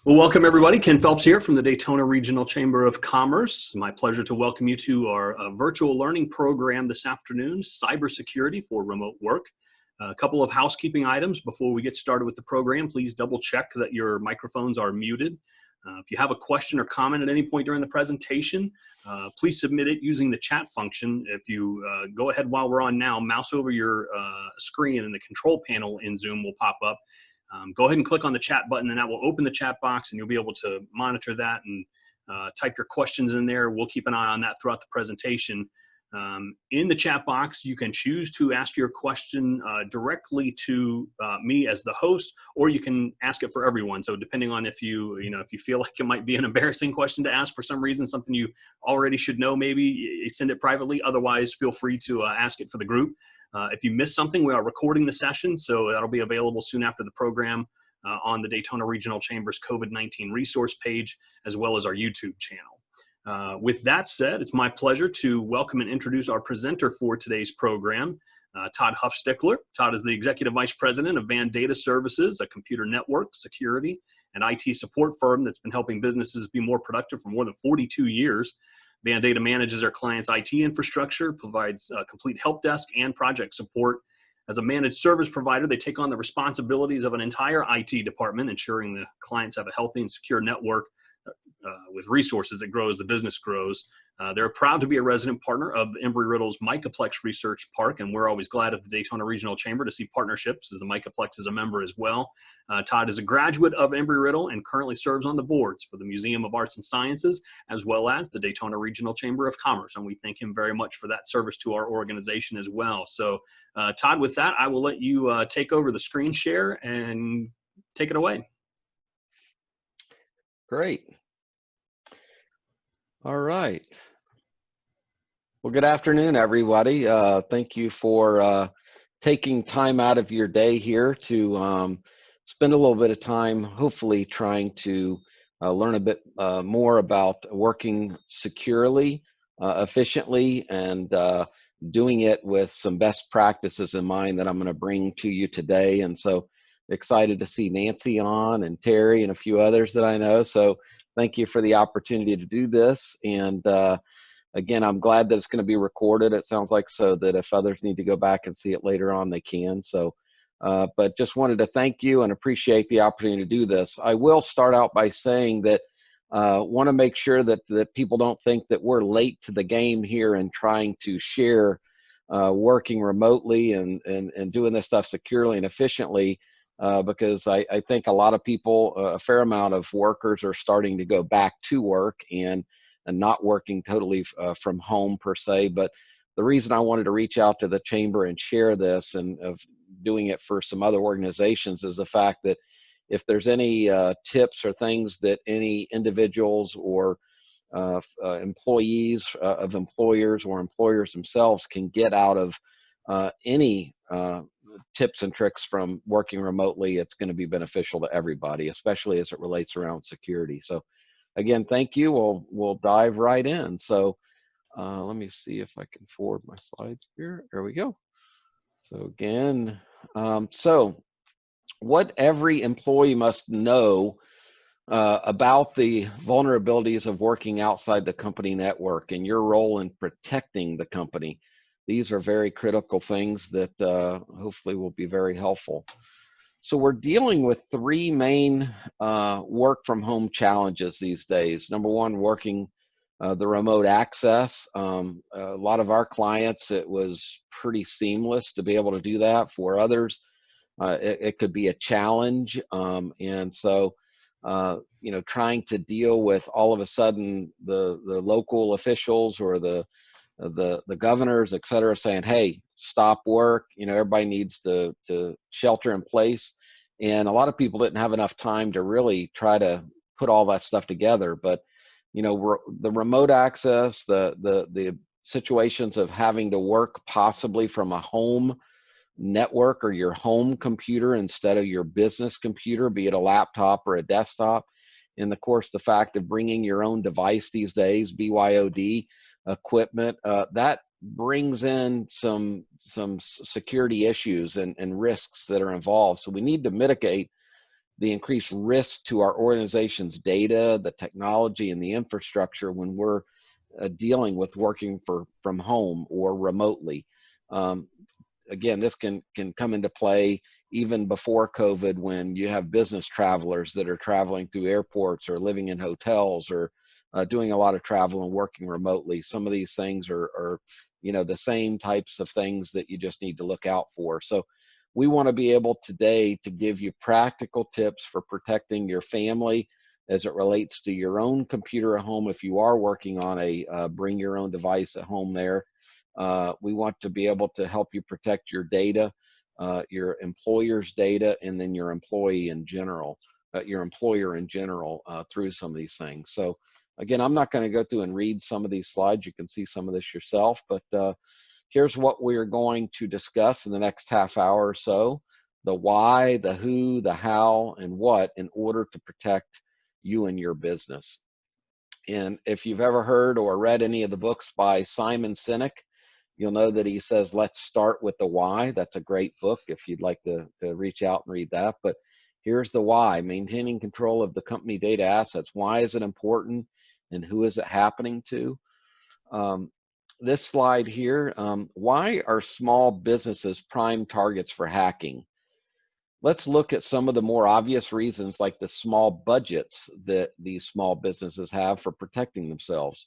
Well, welcome everybody. Ken Phelps here from the Daytona Regional Chamber of Commerce. My pleasure to welcome you to our virtual learning program this afternoon, Cybersecurity for Remote Work. A couple of housekeeping items before we get started with the program. Please double check that your microphones are muted. If you have a question or comment at any point during the presentation, please submit it using the chat function. If you go ahead while we're on now, mouse over your screen and the control panel in Zoom will pop up. Go ahead and click on the chat button and that will open the chat box and you'll be able to monitor that and type your questions in there. We'll keep an eye on that throughout the presentation. In the chat box, you can choose to ask your question directly to me as the host, or you can ask it for everyone. So depending on if you feel like it might be an embarrassing question to ask for some reason, something you already should know, maybe you send it privately. Otherwise, feel free to ask it for the group. If you missed something, we are recording the session, so that'll be available soon after the program on the Daytona Regional Chamber's COVID-19 resource page, as well as our YouTube channel. With that said, it's my pleasure to welcome and introduce our presenter for today's program, Todd Huffstickler. Todd is the Executive Vice President of Vann Data Services, a computer network, security, and IT support firm that's been helping businesses be more productive for more than 42 years. Vann Data manages our clients' IT infrastructure, provides complete help desk and project support. As a managed service provider, they take on the responsibilities of an entire IT department, ensuring the clients have a healthy and secure network with resources that grow as the business grows. They're proud to be a resident partner of Embry-Riddle's Micaplex Research Park, and we're always glad at the Daytona Regional Chamber to see partnerships, as the Micaplex is a member as well. Todd is a graduate of Embry-Riddle and currently serves on the boards for the Museum of Arts and Sciences, as well as the Daytona Regional Chamber of Commerce, and we thank him very much for that service to our organization as well. So, Todd, with that, I will let you take over the screen share and take it away. Great. All right. Well, good afternoon, everybody. Thank you for taking time out of your day here to spend a little bit of time, hopefully trying to learn a bit more about working securely, efficiently, and doing it with some best practices in mind that I'm going to bring to you today. And so excited to see Nancy on and Terry and a few others that I know. So thank you for the opportunity to do this. And again, I'm glad that it's going to be recorded. It sounds like, so that if others need to go back and see it later on, they can. So, but just wanted to thank you and appreciate the opportunity to do this. I will start out by saying that want to make sure that people don't think that we're late to the game here in trying to share working remotely and doing this stuff securely and efficiently. Because I think a lot of people, a fair amount of workers are starting to go back to work and not working totally from home per se. But the reason I wanted to reach out to the chamber and share this and of doing it for some other organizations is the fact that if there's any tips or things that any individuals or employees of employers or employers themselves can get out of any tips and tricks from working remotely, it's going to be beneficial to everybody, especially as it relates around security. So again, thank you. We'll dive right in. So let me see if I can forward my slides here. There we go. So again, so what every employee must know about the vulnerabilities of working outside the company network and your role in protecting the company. These are very critical things that hopefully will be very helpful. So we're dealing with three main work from home challenges these days. Number one, working the remote access. A lot of our clients, it was pretty seamless to be able to do that. For others, it could be a challenge. And so, trying to deal with all of a sudden the local officials or the governors, et cetera, saying, hey, stop work. Everybody needs to shelter in place. And a lot of people didn't have enough time to really try to put all that stuff together. But, the remote access, the situations of having to work possibly from a home network or your home computer instead of your business computer, be it a laptop or a desktop. And of course, the fact of bringing your own device these days, BYOD equipment, that brings in some security issues and risks that are involved. So we need to mitigate the increased risk to our organization's data, the technology, and the infrastructure when we're dealing with working from home or remotely. Again, this can come into play even before COVID, when you have business travelers that are traveling through airports or living in hotels or doing a lot of travel and working remotely. Some of these things are the same types of things that you just need to look out for. So we want to be able today to give you practical tips for protecting your family as it relates to your own computer at home. If you are working on a bring your own device at home there, we want to be able to help you protect your data, your employer's data, and then your employee in general, your employer in general, through some of these things. So again, I'm not going to go through and read some of these slides. You can see some of this yourself, but here's what we're going to discuss in the next half hour or so: the why, the who, the how, and what, in order to protect you and your business. And if you've ever heard or read any of the books by Simon Sinek, you'll know that he says, let's start with the why. That's a great book if you'd like to reach out and read that. But here's the why: maintaining control of the company data assets. Why is it important, and who is it happening to? This slide here, why are small businesses prime targets for hacking? Let's look at some of the more obvious reasons, like the small budgets that these small businesses have for protecting themselves.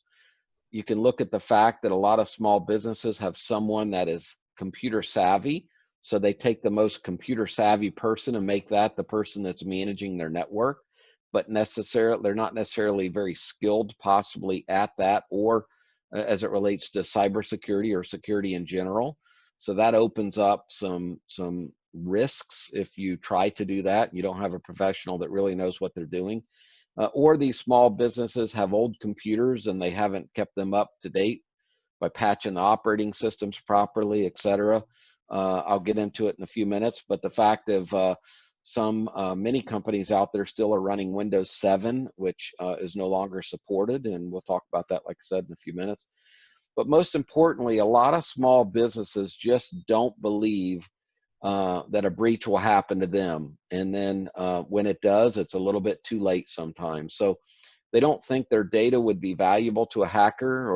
You can look at the fact that a lot of small businesses have someone that is computer savvy. So they take the most computer savvy person and make that the person that's managing their network, but they're not necessarily very skilled possibly at that, or as it relates to cybersecurity or security in general. So that opens up some risks if you try to do that. You don't have a professional that really knows what they're doing. Or these small businesses have old computers and they haven't kept them up to date by patching the operating systems properly, etc. I'll get into it in a few minutes, but the fact of many companies out there still are running Windows 7, which is no longer supported, and we'll talk about that, like I said, in a few minutes. But most importantly, a lot of small businesses just don't believe that a breach will happen to them. And then when it does, it's a little bit too late sometimes. So they don't think their data would be valuable to a hacker,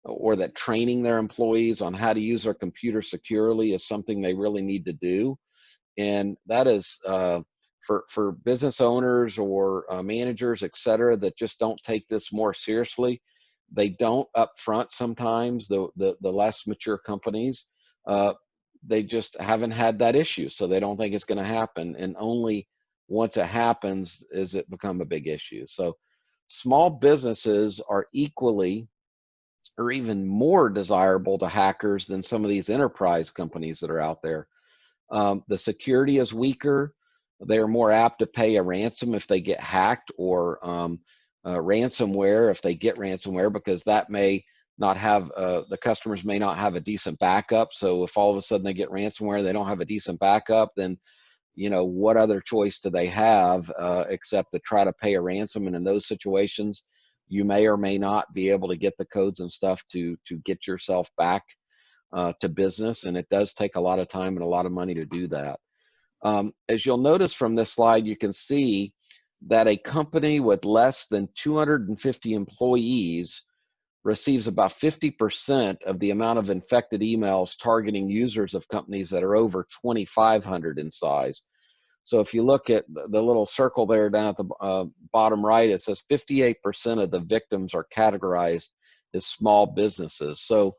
or that training their employees on how to use their computer securely is something they really need to do. And that is for business owners or managers, et cetera, that just don't take this more seriously. They don't up front sometimes, the less mature companies. They just haven't had that issue, so they don't think it's going to happen. And only once it happens is it become a big issue. So small businesses are equally or even more desirable to hackers than some of these enterprise companies that are out there. The security is weaker. They are more apt to pay a ransom if they get hacked, or ransomware if they get ransomware, because that may not have, the customers may not have a decent backup. So if all of a sudden they get ransomware, they don't have a decent backup, then what other choice do they have except to try to pay a ransom? And in those situations, you may or may not be able to get the codes and stuff to get yourself back to business. And it does take a lot of time and a lot of money to do that. As you'll notice from this slide, you can see that a company with less than 250 employees receives about 50% of the amount of infected emails targeting users of companies that are over 2,500 in size. So if you look at the little circle there down at the bottom right, it says 58% of the victims are categorized as small businesses. So,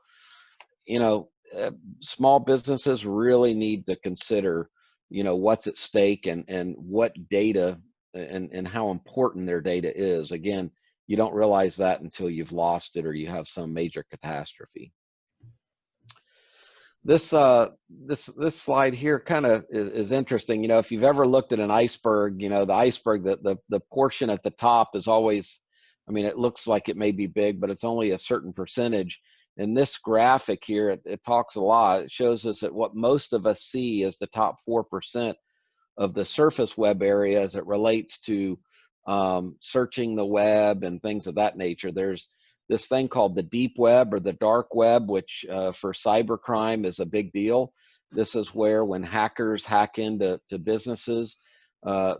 small businesses really need to consider, what's at stake and what data and how important their data is. Again, you don't realize that until you've lost it or you have some major catastrophe. This slide here kind of is interesting. If you've ever looked at an iceberg, the iceberg, the portion at the top is always, it looks like it may be big, but it's only a certain percentage. In this graphic here, it talks a lot. It shows us that what most of us see is the top 4% of the surface web area as it relates to searching the web and things of that nature. There's this thing called the deep web or the dark web, which for cybercrime is a big deal. This is where when hackers hack into businesses,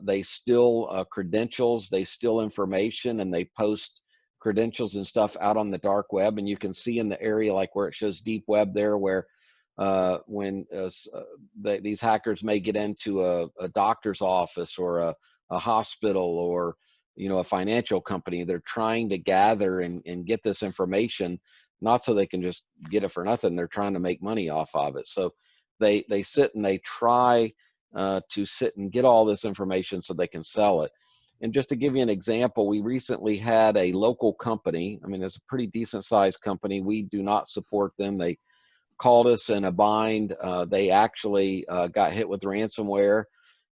They steal credentials, they steal information, and they post credentials and stuff out on the dark web. And you can see in the area like where it shows deep web there, where these hackers may get into a doctor's office or a hospital or a financial company. They're trying to gather and get this information, not so they can just get it for nothing. They're trying to make money off of it. So they sit and they try to sit and get all this information so they can sell it. And just to give you an example, we recently had a local company. I mean, it's a pretty decent sized company. We do not support them. They called us in a bind. They actually got hit with ransomware.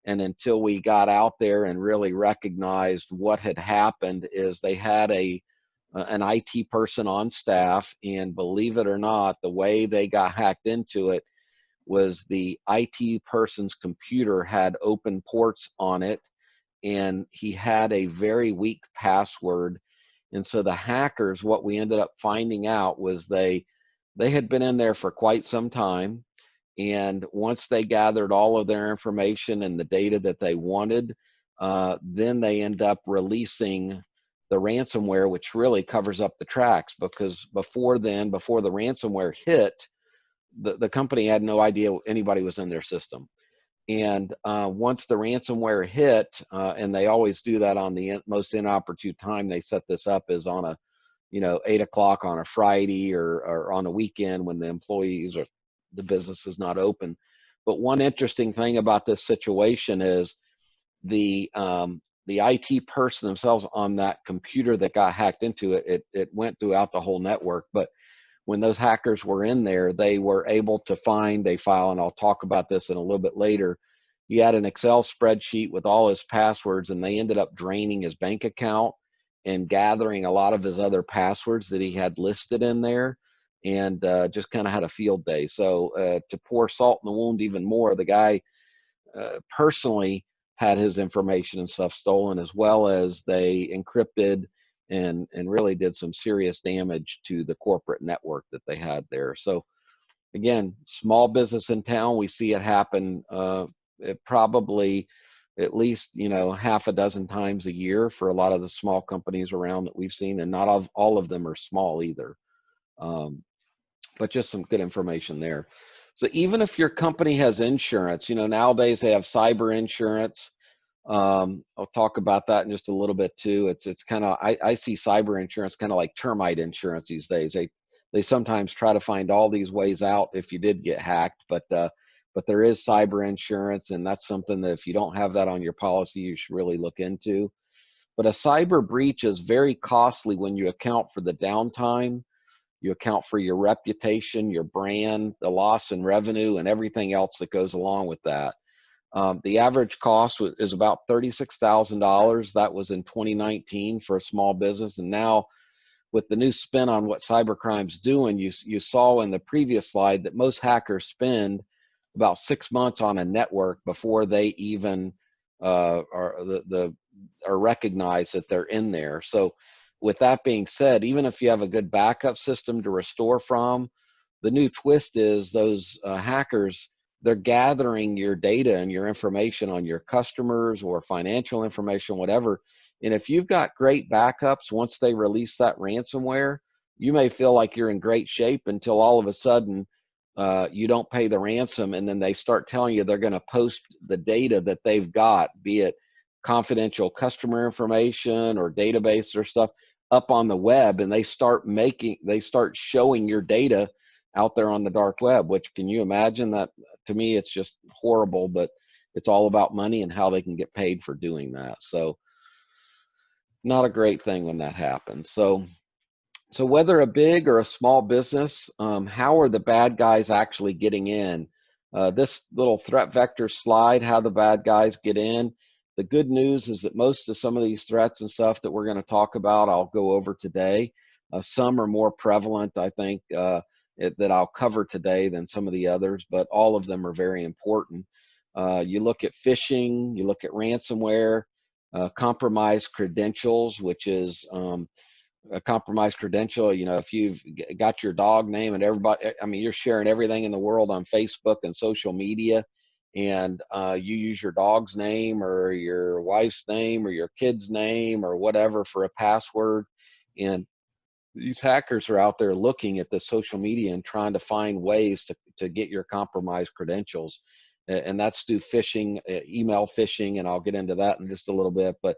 And until we got out there and really recognized what had happened, is they had an IT person on staff, and believe it or not, the way they got hacked into it was the IT person's computer had open ports on it, and he had a very weak password. And so the hackers, what we ended up finding out was they had been in there for quite some time. And once they gathered all of their information and the data that they wanted, then they end up releasing the ransomware, which really covers up the tracks, because before the ransomware hit, the company had no idea anybody was in their system. And once the ransomware hit, and they always do that on the most inopportune time, they set this up as on a 8 o'clock on a Friday or on a weekend when the employees or the business is not open. But one interesting thing about this situation is the IT person themselves on that computer that got hacked into it went throughout the whole network. But when those hackers were in there, they were able to find a file, and I'll talk about this in a little bit later. He had an Excel spreadsheet with all his passwords, and they ended up draining his bank account and gathering a lot of his other passwords that he had listed in there, and just kind of had a field day. So to pour salt in the wound even more, the guy personally had his information and stuff stolen, as well as they encrypted and really did some serious damage to the corporate network that they had there. So again, small business in town, we see it happen probably at least half a dozen times a year for a lot of the small companies around that we've seen, and not all of them are small either. But just some good information there. So even if your company has insurance, nowadays they have cyber insurance. I'll talk about that in just a little bit too. It's kind of, I see cyber insurance kind of like termite insurance these days. They sometimes try to find all these ways out if you did get hacked, but there is cyber insurance, and that's something that if you don't have that on your policy, you should really look into. But a cyber breach is very costly when you account for the downtime, you account for your reputation, your brand, the loss in revenue, and everything else that goes along with that. The average cost is about $36,000. That was in 2019 for a small business. And now with the new spin on what cybercrime's doing, you saw in the previous slide that most hackers spend about 6 months on a network before they even are recognized that they're in there. So with that being said, even if you have a good backup system to restore from, the new twist is those hackers, they're gathering your data and your information on your customers or financial information, whatever. And if you've got great backups, once they release that ransomware, you may feel like you're in great shape until all of a sudden you don't pay the ransom, and then they start telling you they're going to post the data that they've got, be it confidential customer information or database or stuff, up on the web, and they start showing your data out there on the dark web. Which, can you imagine that? To me, it's just horrible, but it's all about money and how they can get paid for doing that. So not a great thing when that happens. So whether a big or a small business, how are the bad guys actually getting in? This little threat vector slide, how the bad guys get in. The good news is that most of some of these threats and stuff that we're going to talk about, I'll go over today. Some are more prevalent, I think, that I'll cover today than some of the others, but all of them are very important. You look at phishing, you look at ransomware, compromised credentials, which is a compromised credential. If you've got your dog name and everybody, I mean, you're sharing everything in the world on Facebook and social media, and you use your dog's name or your wife's name or your kid's name or whatever for a password. And these hackers are out there looking at the social media and trying to find ways to get your compromised credentials. And that's through phishing, email phishing, and I'll get into that in just a little bit. But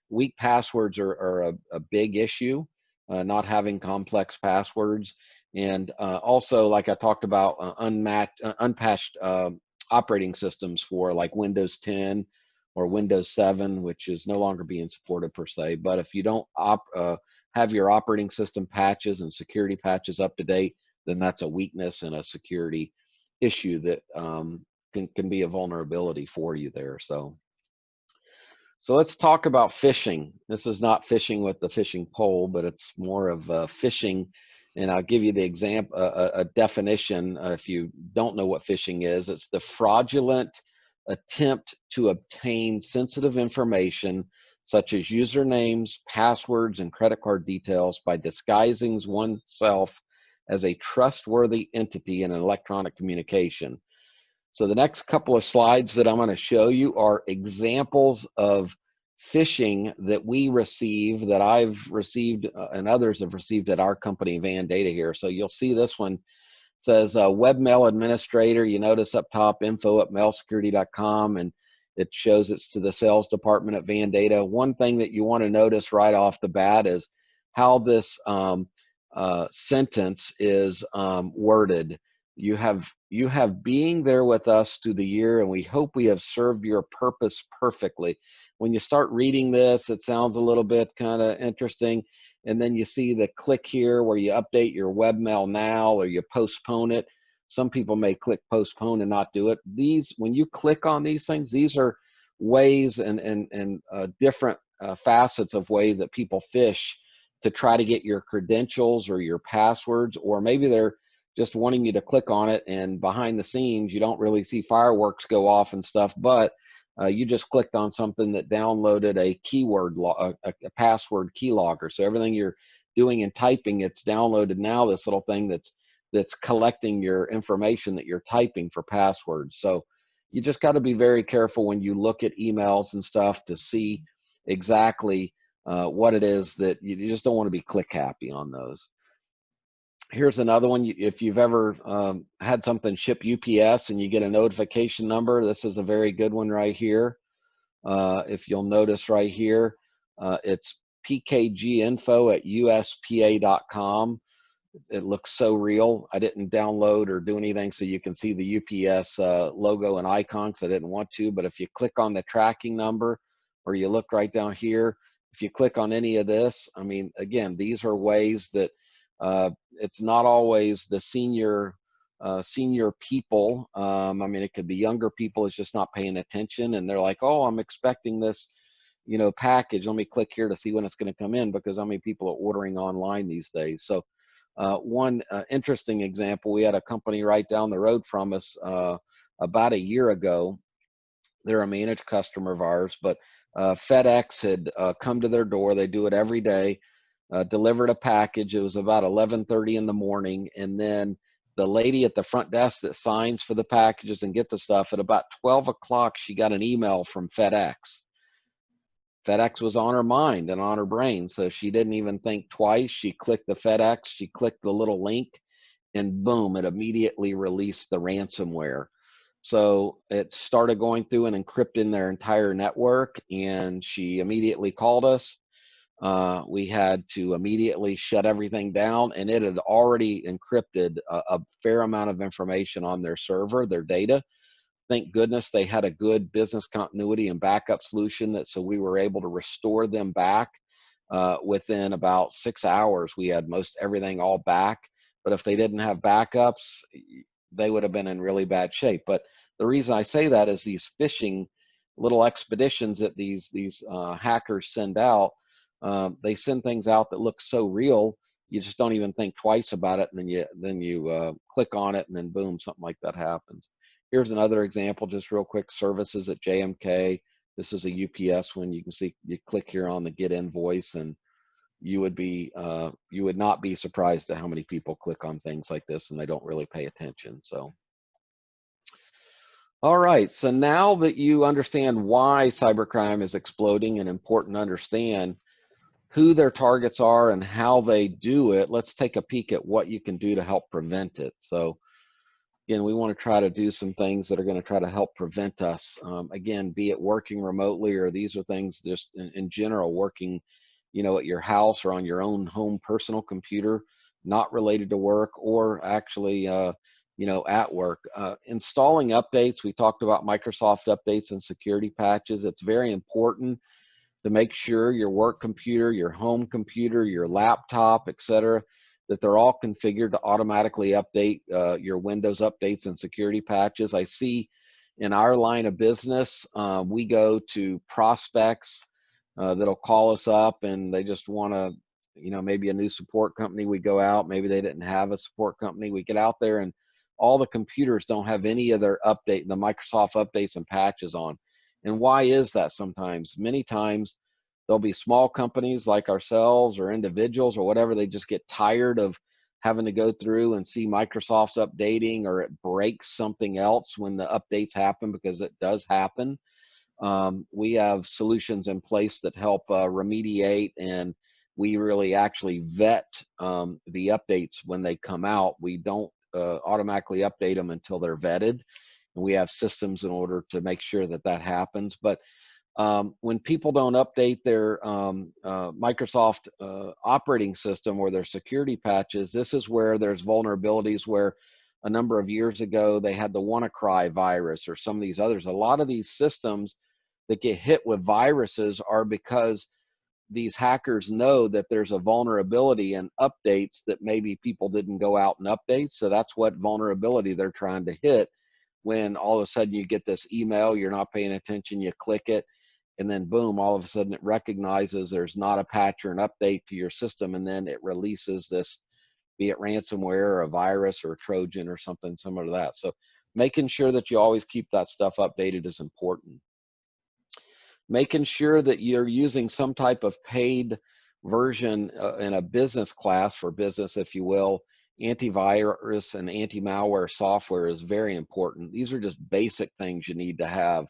weak passwords are a big issue, not having complex passwords. And also, like I talked about, unpatched operating systems for like Windows 10 or Windows 7, which is no longer being supported per se. But if you don't have your operating system patches and security patches up to date, then that's a weakness and a security issue that can be a vulnerability for you there. So let's talk about phishing. This is not fishing with the fishing pole, but it's more of phishing. And I'll give you the example, a definition. If you don't know what phishing is, it's the fraudulent attempt to obtain sensitive information such as usernames, passwords, and credit card details by disguising oneself as a trustworthy entity in an electronic communication. So the next couple of slides that I'm going to show you are examples of phishing that we receive, that I've received and others have received at our company, Vann Data here. So you'll see this one says webmail administrator. You notice up top info@mailsecurity.com, and it shows it's to the sales department at Vann Data. One thing that you want to notice right off the bat is how this sentence is worded. You have being there with us through the year, and we hope we have served your purpose perfectly. When you start reading this, it sounds a little bit kind of interesting. And then you see the click here where you update your webmail now or you postpone it. Some people may click postpone and not do it. When you click on these things, these are ways and different facets of ways that people phish to try to get your credentials or your passwords, or maybe they're just wanting you to click on it, and behind the scenes you don't really see fireworks go off and stuff, but you just clicked on something that downloaded a keyword, a password keylogger. So everything you're doing and typing, it's downloaded now, this little thing that's collecting your information that you're typing for passwords. So you just got to be very careful when you look at emails and stuff to see exactly what it is that you just don't want to be click happy on those. Here's another one. If you've ever had something ship UPS and you get a notification number, this is a very good one right here. If you'll notice right here, it's pkginfo@uspa.com. It looks so real. I didn't download or do anything so you can see the UPS logo and icon because I didn't want to. But if you click on the tracking number, or you look right down here, if you click on any of this, I mean, again, these are ways that it's not always the senior people. I mean, it could be younger people is just not paying attention, and they're like, oh, I'm expecting this, package. Let me click here to see when it's going to come in, because how many people are ordering online these days. So one interesting example, we had a company right down the road from us about a year ago. They're a managed customer of ours, but FedEx had come to their door. They do it every day. Delivered a package. It was about 11:30 in the morning, and then the lady at the front desk that signs for the packages and get the stuff, at about 12 o'clock, she got an email from FedEx. FedEx was on her mind and on her brain, so she didn't even think twice. She clicked the FedEx, she clicked the little link, and boom, it immediately released the ransomware. So it started going through and encrypting their entire network, and she immediately called us. We had to immediately shut everything down, and it had already encrypted a fair amount of information on their server, their data. Thank goodness they had a good business continuity and backup solution, so we were able to restore them back within about 6 hours. We had most everything all back, but if they didn't have backups, they would have been in really bad shape. But the reason I say that is these phishing little expeditions that these hackers send out, they send things out that look so real, you just don't even think twice about it, and then you click on it, and then boom, something like that happens. Here's another example, just real quick. Services at JMK. This is a UPS one. You can see, you click here on the get invoice, and you would not be surprised at how many people click on things like this and they don't really pay attention. So All right, so now that you understand why cybercrime is exploding and important to understand who their targets are and how they do it, let's take a peek at what you can do to help prevent it. So again, we want to try to do some things that are going to try to help prevent us. Again, be it working remotely, or these are things just in general, working, at your house or on your own home personal computer, not related to work, or actually, at work. Installing updates, we talked about Microsoft updates and security patches. It's very important to make sure your work computer, your home computer, your laptop, etc., that they're all configured to automatically update your Windows updates and security patches. I see in our line of business, we go to prospects that'll call us up and they just want to, maybe a new support company. We go out, maybe they didn't have a support company. We get out there and all the computers don't have any of their the Microsoft updates and patches on. And why is that sometimes? Many times there'll be small companies like ourselves or individuals or whatever, they just get tired of having to go through and see Microsoft's updating, or it breaks something else when the updates happen, because it does happen. We have solutions in place that help remediate, and we really actually vet the updates when they come out. We don't automatically update them until they're vetted, and we have systems in order to make sure that that happens. But when people don't update their Microsoft operating system or their security patches, this is where there's vulnerabilities where a number of years ago they had the WannaCry virus or some of these others. A lot of these systems that get hit with viruses are because these hackers know that there's a vulnerability in updates that maybe people didn't go out and update. So that's what vulnerability they're trying to hit. When all of a sudden you get this email, you're not paying attention, you click it, and then boom, all of a sudden it recognizes there's not a patch or an update to your system, and then it releases this, be it ransomware or a virus or a Trojan or something similar to that. So making sure that you always keep that stuff updated is important. Making sure that you're using some type of paid version in a business class, for business, if you will. Antivirus and anti-malware software is very important. These are just basic things you need to have.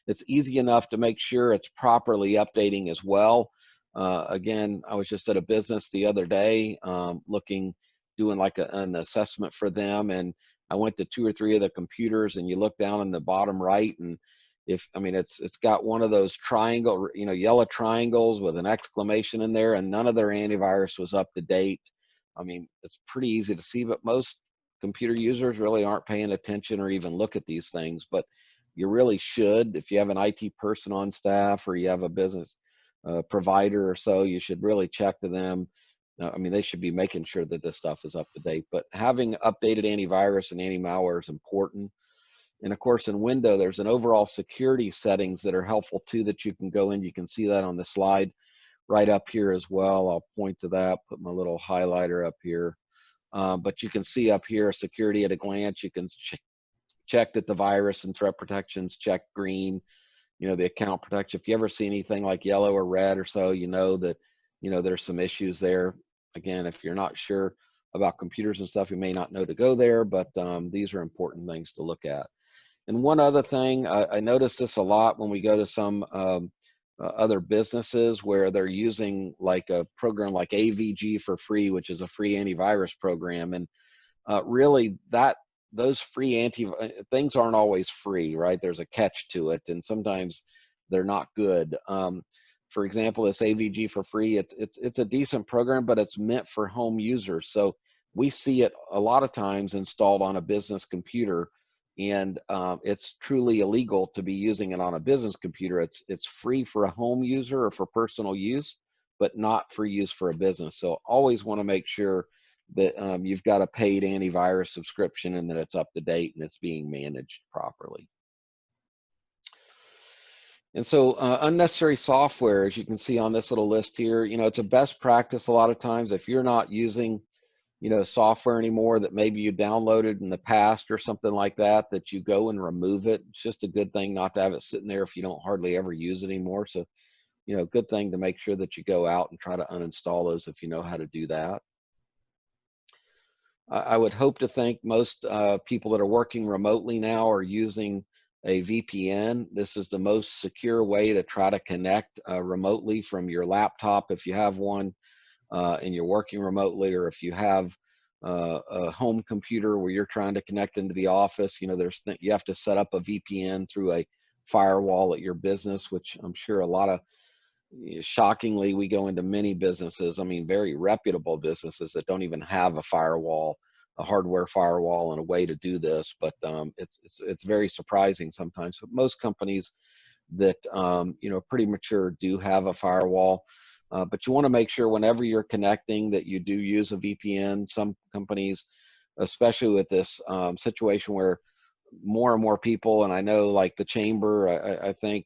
It's easy enough to make sure it's properly updating as well. Again, I was just at a business the other day doing like an assessment for them, and I went to 2 or 3 of the computers, and you look down in the bottom right, and it's got one of those triangle, yellow triangles with an exclamation in there, and none of their antivirus was up to date. It's pretty easy to see, but most computer users really aren't paying attention or even look at these things. But you really should. If you have an IT person on staff or you have a business provider or so, you should really check to them. They should be making sure that this stuff is up to date. But having updated antivirus and anti-malware is important. And of course, in Windows, there's an overall security settings that are helpful too that you can go in. You can see that on the slide right up here as well. I'll point to that, put my little highlighter up here. But you can see up here, security at a glance. You can check that the virus and threat protections check green, the account protection. If you ever see anything like yellow or red or so, that, there's some issues there. Again, if you're not sure about computers and stuff, you may not know to go there, but these are important things to look at. And one other thing, I notice this a lot when we go to some other businesses where they're using like a program like AVG for free, which is a free antivirus program. And really those free things aren't always free, right? There's a catch to it, and sometimes they're not good. For example, this AVG for free, it's a decent program, but it's meant for home users. So we see it a lot of times installed on a business computer, and it's truly illegal to be using it on a business computer. It's free for a home user or for personal use, but not for use for a business. So always want to make sure that you've got a paid antivirus subscription and that it's up to date and it's being managed properly. And so unnecessary software, as you can see on this little list here, it's a best practice a lot of times if you're not using software anymore that maybe you downloaded in the past or something like that, that you go and remove it. It's just a good thing not to have it sitting there if you don't hardly ever use it anymore. So, good thing to make sure that you go out and try to uninstall those if you know how to do that. I would hope to think most people that are working remotely now are using a VPN. This is the most secure way to try to connect remotely from your laptop if you have one and you're working remotely, or if you have a home computer where you're trying to connect into the office. You know, you have to set up a VPN through a firewall at your business, which I'm sure a lot of, shockingly, we go into many businesses, I mean, very reputable businesses that don't even have a firewall, a hardware firewall, and a way to do this. But it's very surprising sometimes. But most companies that pretty mature do have a firewall. But you want to make sure whenever you're connecting that you do use a VPN. Some companies, especially with this situation where more and more people, and I know like the chamber, I think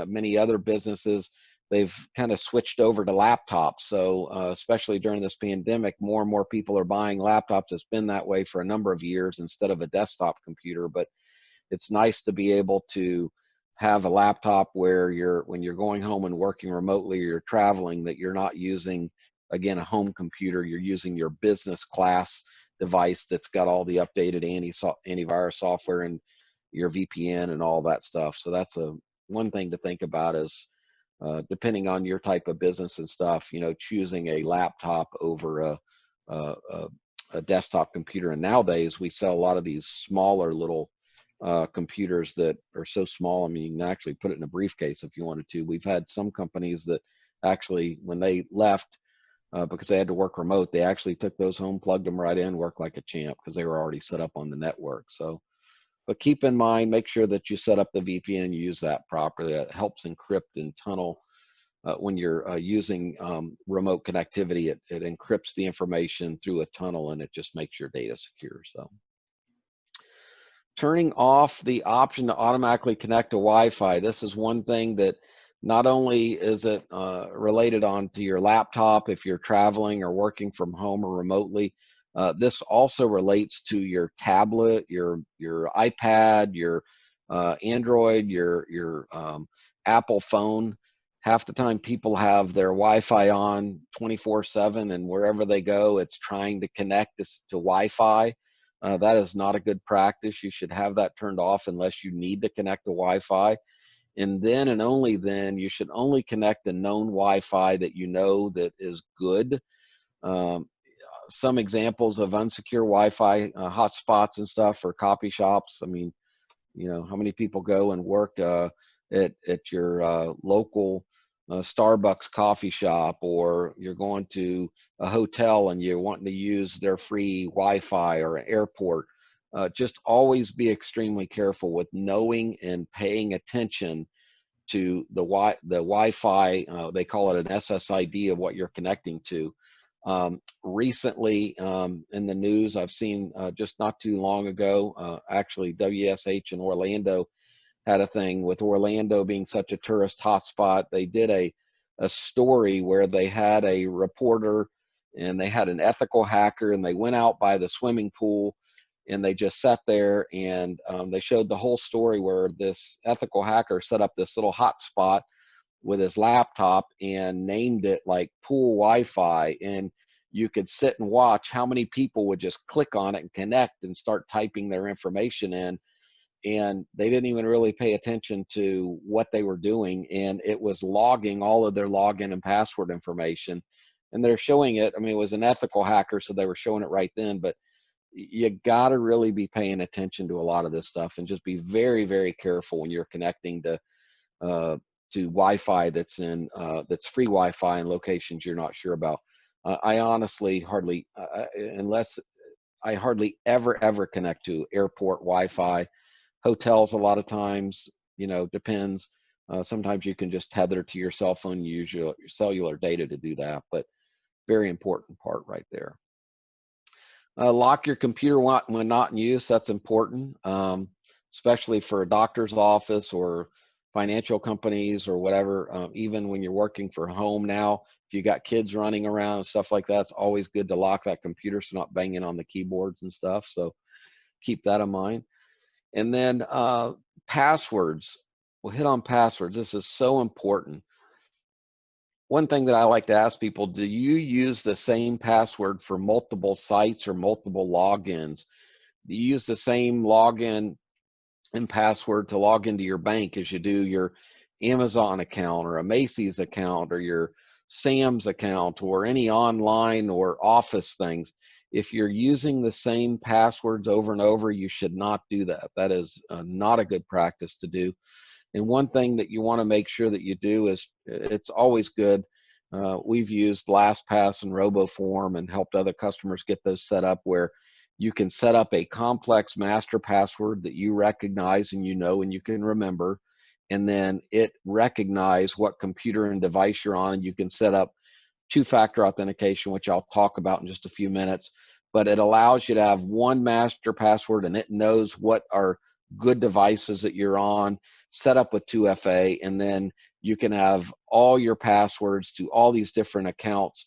many other businesses, they've kind of switched over to laptops. So especially during this pandemic, more and more people are buying laptops. It's been that way for a number of years instead of a desktop computer. But it's nice to be able to have a laptop where when you're going home and working remotely, or you're traveling, that you're not using, again, a home computer. You're using your business class device that's got all the updated antivirus software and your VPN and all that stuff. So that's one thing to think about is depending on your type of business and stuff, choosing a laptop over a desktop computer. And nowadays we sell a lot of these smaller little computers that are so small. I mean, you can actually put it in a briefcase if you wanted to. We've had some companies that actually, when they left, because they had to work remote, they actually took those home, plugged them right in, worked like a champ because they were already set up on the network. So, but keep in mind, make sure that you set up the VPN and use that properly. It helps encrypt and tunnel when you're using remote connectivity. It encrypts the information through a tunnel, and it just makes your data secure. So, turning off the option to automatically connect to Wi-Fi. This is one thing that not only is it related onto your laptop if you're traveling or working from home or remotely, this also relates to your tablet, your iPad, your Android, your Apple phone. Half the time people have their Wi-Fi on 24/7, and wherever they go, it's trying to connect this to Wi-Fi. That is not a good practice. You should have that turned off unless you need to connect to Wi-Fi. And then and only then, you should only connect to known Wi-Fi that you know that is good. Some examples of unsecure Wi-Fi hotspots and stuff for coffee shops. I mean, how many people go and work at your local Starbucks coffee shop, or you're going to a hotel and you're wanting to use their free Wi-Fi, or an airport. Just always be extremely careful with knowing and paying attention to the Wi-Fi. They call it an SSID of what you're connecting to. Recently in the news, I've seen just not too long ago, actually WSH in Orlando had a thing with Orlando being such a tourist hotspot. They did a story where they had a reporter and they had an ethical hacker, and they went out by the swimming pool and they just sat there, and they showed the whole story where this ethical hacker set up this little hotspot with his laptop and named it like pool Wi-Fi, and you could sit and watch how many people would just click on it and connect and start typing their information in. And they didn't even really pay attention to what they were doing, and it was logging all of their login and password information. And they're showing it, I mean, it was an ethical hacker, so they were showing it right then. But you got to really be paying attention to a lot of this stuff, and just be very, very careful when you're connecting to Wi-Fi that's free Wi-Fi in locations you're not sure about. I honestly hardly ever connect to airport Wi-Fi. Hotels, a lot of times, depends. Sometimes you can just tether to your cell phone, use your cellular data to do that, but very important part right there. Lock your computer when not in use. That's important, especially for a doctor's office or financial companies or whatever. Even when you're working from home now, if you got kids running around and stuff like that, it's always good to lock that computer so not banging on the keyboards and stuff. So keep that in mind. And then passwords. We'll hit on passwords. This is so important. One thing that I like to ask people, do you use the same password for multiple sites or multiple logins? Do you use the same login and password to log into your bank as you do your Amazon account or a Macy's account or your Sam's account or any online or office things. If you're using the same passwords over and over, you should not do that. That is not a good practice to do. And one thing that you want to make sure that you do is, it's always good. We've used LastPass and RoboForm and helped other customers get those set up, where you can set up a complex master password that you recognize and you know and you can remember, and then it recognize what computer and device you're on, and you can set up two-factor authentication, which I'll talk about in just a few minutes. But it allows you to have one master password, and it knows what are good devices that you're on, set up with 2FA, and then you can have all your passwords to all these different accounts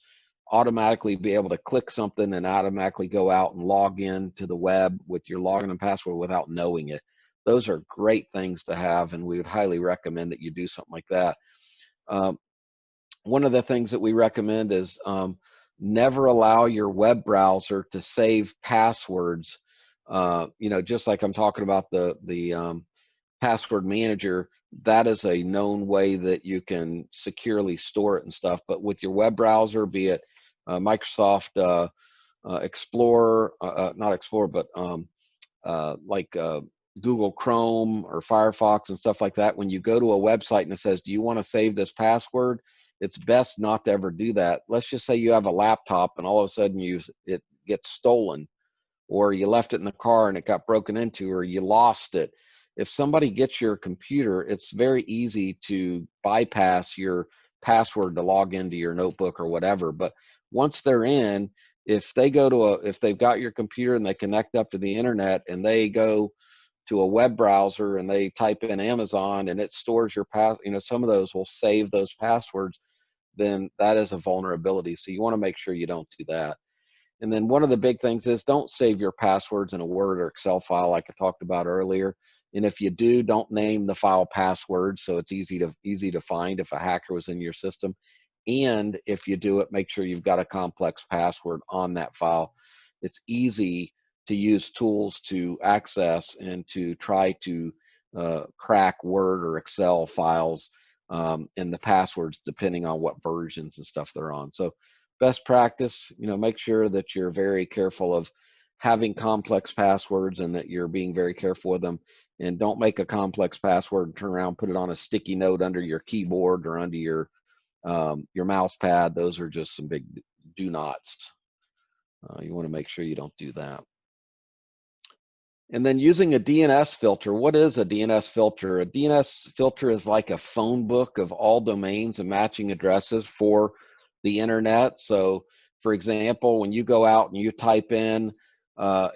automatically be able to click something and automatically go out and log in to the web with your login and password without knowing it. Those are great things to have, and we would highly recommend that you do something like that. One of the things that we recommend is never allow your web browser to save passwords. Just like I'm talking about the password manager, that is a known way that you can securely store it and stuff. But with your web browser, be it Microsoft Explorer, not Explorer, but like Google Chrome or Firefox and stuff like that, when you go to a website and it says, do you want to save this password? It's best not to ever do that. Let's just say you have a laptop and all of a sudden it gets stolen, or you left it in the car and it got broken into, or you lost it. If somebody gets your computer, it's very easy to bypass your password to log into your notebook or whatever. But once they're in, if they've got your computer and they connect up to the internet and they go to a web browser and they type in Amazon and it stores your some of those will save those passwords, then that is a vulnerability. So you want to make sure you don't do that. And then one of the big things is, don't save your passwords in a Word or Excel file like I talked about earlier. And if you do, don't name the file password so it's easy to find if a hacker was in your system. And if you do it, make sure you've got a complex password on that file. It's easy to use tools to access and to try to crack Word or Excel files and the passwords depending on what versions and stuff they're on. So best practice, make sure that you're very careful of having complex passwords and that you're being very careful with them. And don't make a complex password and turn around, put it on a sticky note under your keyboard or under your mouse pad. Those are just some big do nots. You want to make sure you don't do that. And then using a DNS filter. What is a DNS filter? A DNS filter is like a phone book of all domains and matching addresses for the internet. So for example, when you go out and you type in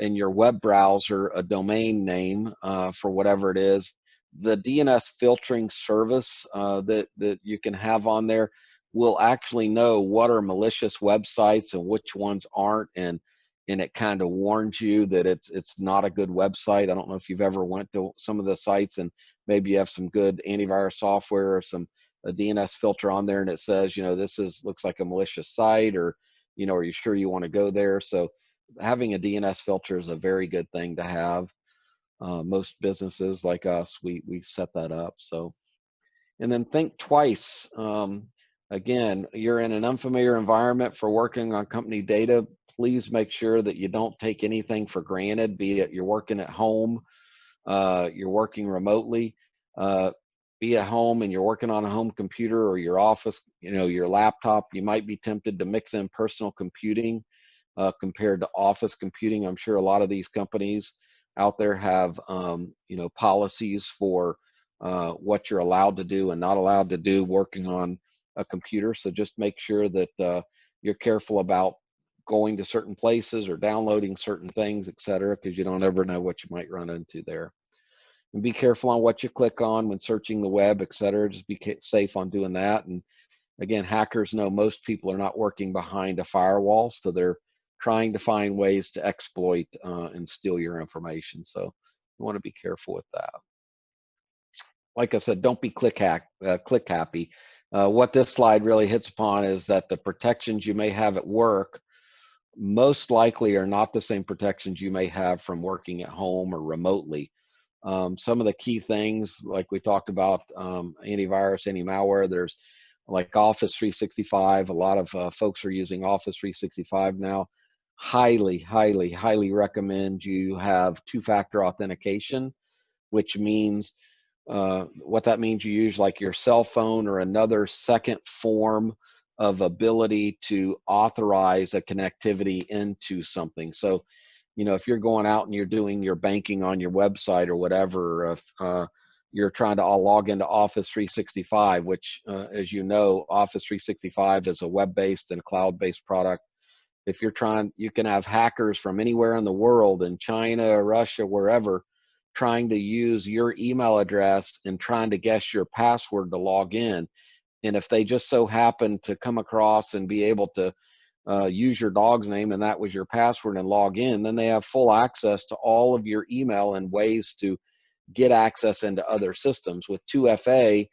your web browser a domain name for whatever it is, the DNS filtering service that you can have on there will actually know what are malicious websites and which ones aren't, and it kind of warns you that it's not a good website. I don't know if you've ever went to some of the sites and maybe you have some good antivirus software or a DNS filter on there and it says, looks like a malicious site, or, are you sure you want to go there? So having a DNS filter is a very good thing to have. Most businesses like us, we set that up. So, and then think twice. Again, you're in an unfamiliar environment for working on company data. Please make sure that you don't take anything for granted, be it you're working at home, you're working remotely, be at home and you're working on a home computer or your office, your laptop. You might be tempted to mix in personal computing compared to office computing. I'm sure a lot of these companies out there have, policies for what you're allowed to do and not allowed to do working on a computer. So just make sure that you're careful about going to certain places or downloading certain things, etc., because you don't ever know what you might run into there. And be careful on what you click on when searching the web, etc. Just be safe on doing that. And again, hackers know most people are not working behind a firewall, so they're trying to find ways to exploit and steal your information. So you want to be careful with that. Like I said, don't be click happy. What this slide really hits upon is that the protections you may have at work most likely are not the same protections you may have from working at home or remotely. Some of the key things, like we talked about, antivirus, anti-malware, there's like Office 365. A lot of folks are using Office 365 now. Highly, highly, highly recommend you have two-factor authentication, which means what that means, you use like your cell phone or another second form of ability to authorize a connectivity into something. So, you know, if you're going out and you're doing your banking on your website or whatever, if you're trying to all log into Office 365, which, as you know, Office 365 is a web-based and cloud-based product. If you're trying, you can have hackers from anywhere in the world, in China, Russia, wherever, trying to use your email address and trying to guess your password to log in. And if they just so happen to come across and be able to use your dog's name and that was your password and log in, then they have full access to all of your email and ways to get access into other systems. With 2FA,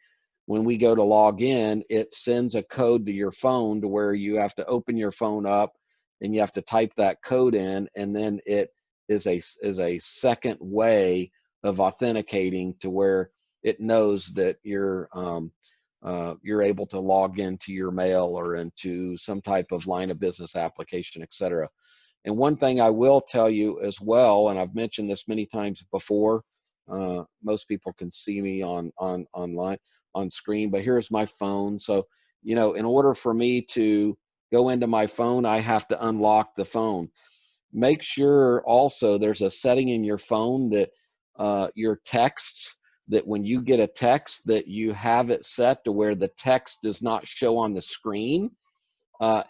when we go to log in, it sends a code to your phone to where you have to open your phone up and you have to type that code in, and then it is a second way of authenticating to where it knows that you're able to log into your mail or into some type of line of business application, etc. And one thing I will tell you as well, and I've mentioned this many times before, most people can see me online on screen, but here's my phone. So, you know, in order for me to go into my phone, I have to unlock the phone. Make sure also there's a setting in your phone that your texts, that when you get a text, that you have it set to where the text does not show on the screen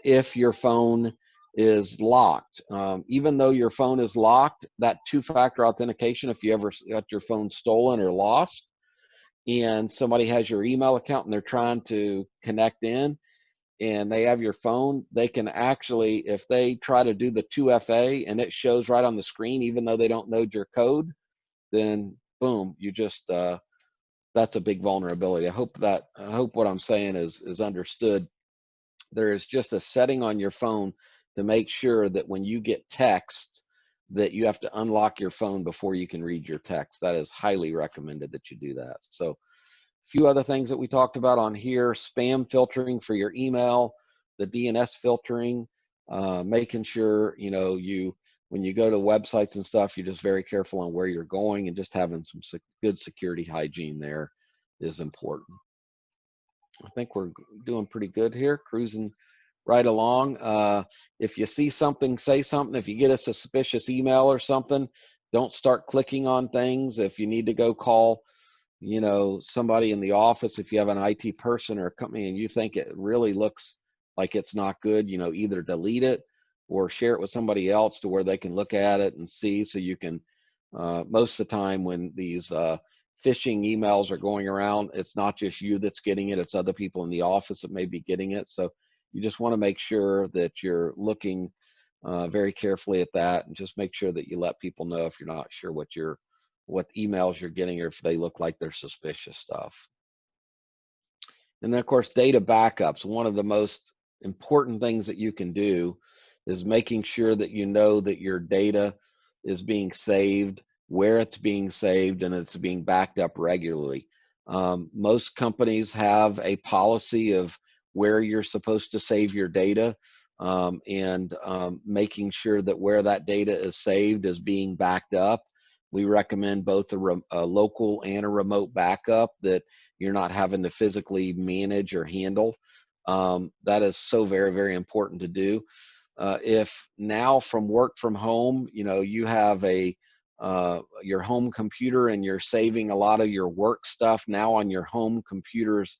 if your phone is locked. Even though your phone is locked, that two-factor authentication, if you ever got your phone stolen or lost and somebody has your email account and they're trying to connect in and they have your phone, they can actually, if they try to do the 2FA and it shows right on the screen, even though they don't know your code, then boom, you just, that's a big vulnerability. I hope what I'm saying is understood. There is just a setting on your phone to make sure that when you get text, that you have to unlock your phone before you can read your text. That is highly recommended that you do that. So a few other things that we talked about on here: spam filtering for your email, the DNS filtering, making sure, you know, when you go to websites and stuff, you're just very careful on where you're going, and just having some good security hygiene there is important. I think we're doing pretty good here, cruising right along. If you see something, say something. If you get a suspicious email or something, don't start clicking on things. If you need to go call, you know, somebody in the office, if you have an IT person or a company and you think it really looks like it's not good, you know, either delete it or share it with somebody else to where they can look at it and see. So you can, most of the time when these phishing emails are going around, it's not just you that's getting it, it's other people in the office that may be getting it. So you just want to make sure that you're looking very carefully at that, and just make sure that you let people know if you're not sure what emails you're getting, or if they look like they're suspicious stuff. And then of course, data backups. One of the most important things that you can do is making sure that you know that your data is being saved, where it's being saved, and it's being backed up regularly. Most companies have a policy of where you're supposed to save your data, and making sure that where that data is saved is being backed up. We recommend both a local and a remote backup that you're not having to physically manage or handle. That is so very, very important to do. If now from work from home, you know, you have your home computer and you're saving a lot of your work stuff now on your home computer's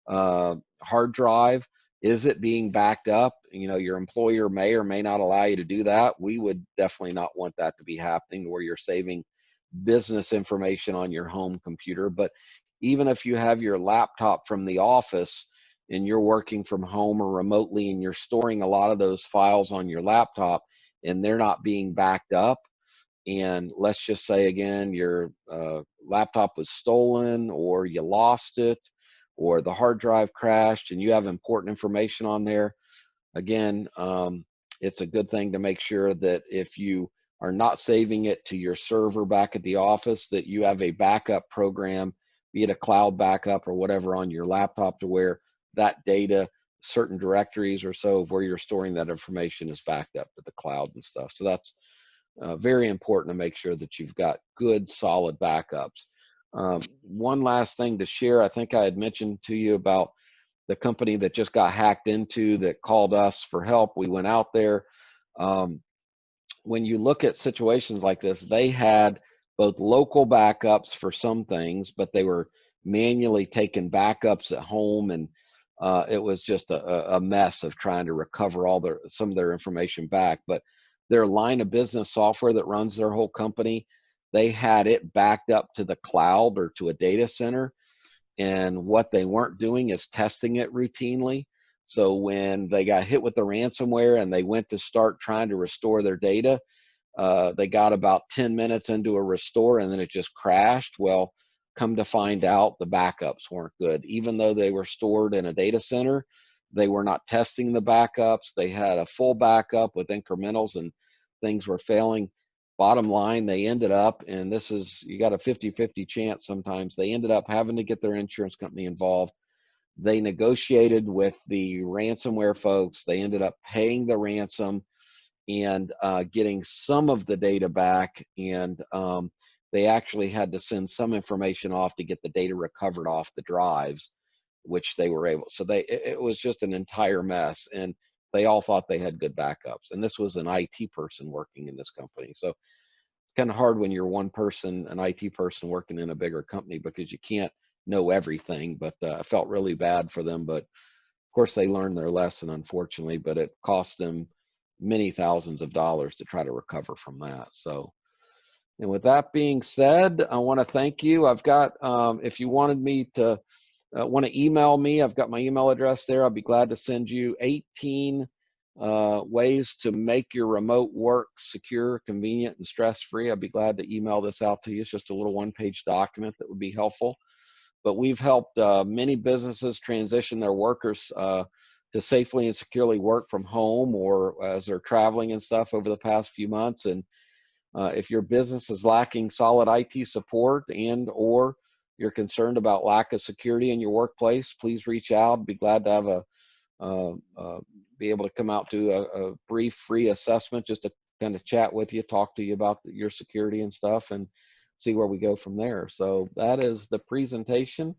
hard drive, is it being backed up? You know, your employer may or may not allow you to do that. We would definitely not want that to be happening, where you're saving business information on your home computer. But even if you have your laptop from the office and you're working from home or remotely and you're storing a lot of those files on your laptop and they're not being backed up, and let's just say again your laptop was stolen or you lost it or the hard drive crashed and you have important information on there, again, it's a good thing to make sure that if you are not saving it to your server back at the office, that you have a backup program, be it a cloud backup or whatever, on your laptop, to where that data, certain directories or so of where you're storing that information, is backed up to the cloud and stuff. So that's very important to make sure that you've got good, solid backups. One last thing to share, I think I had mentioned to you about the company that just got hacked into, that called us for help. We went out there. When you look at situations like this, they had both local backups for some things, but they were manually taking backups at home, and it was just a mess of trying to recover some of their information back. But their line of business software that runs their whole company, they had it backed up to the cloud or to a data center, and what they weren't doing is testing it routinely. So when they got hit with the ransomware and they went to start trying to restore their data, they got about 10 minutes into a restore and then it just crashed. Well, come to find out, the backups weren't good. Even though they were stored in a data center, they were not testing the backups. They had a full backup with incrementals and things were failing. Bottom line, they ended up, and this is, you got a 50-50 chance sometimes, they ended up having to get their insurance company involved. They negotiated with the ransomware folks. They ended up paying the ransom and getting some of the data back. And they actually had to send some information off to get the data recovered off the drives, which they were able. So it was just an entire mess. And they all thought they had good backups. And this was an IT person working in this company. So it's kind of hard when you're one person, an IT person working in a bigger company, because you can't know everything. But I felt really bad for them. But of course, they learned their lesson, unfortunately, but it cost them many thousands of dollars to try to recover from that. So, and with that being said, I want to thank you. I've got, if you wanted me to, want to email me, I've got my email address there. I'll be glad to send you 18 ways to make your remote work secure, convenient, and stress-free. I'd be glad to email this out to you. It's just a little one-page document that would be helpful. But we've helped many businesses transition their workers to safely and securely work from home, or as they're traveling and stuff, over the past few months. And if your business is lacking solid IT support, and or you're concerned about lack of security in your workplace, please reach out. I'd be glad to have be able to come out to a brief free assessment, just to kind of chat with you, talk to you about your security and stuff, and see where we go from there. So that is the presentation.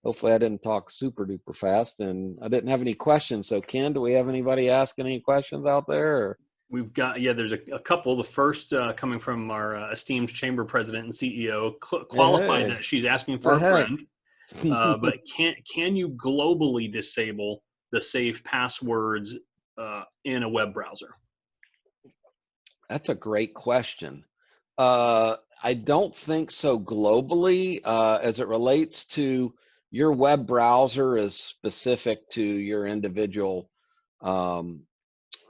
Hopefully I didn't talk super duper fast, and I didn't have any questions. So Ken, do we have anybody asking any questions out there? Or? We've got, yeah, there's a couple. The first coming from our esteemed chamber president and CEO, qualified that she's asking for a friend. But can you globally disable the safe passwords in a web browser? That's a great question. I don't think so globally. As it relates to your web browser is specific to your individual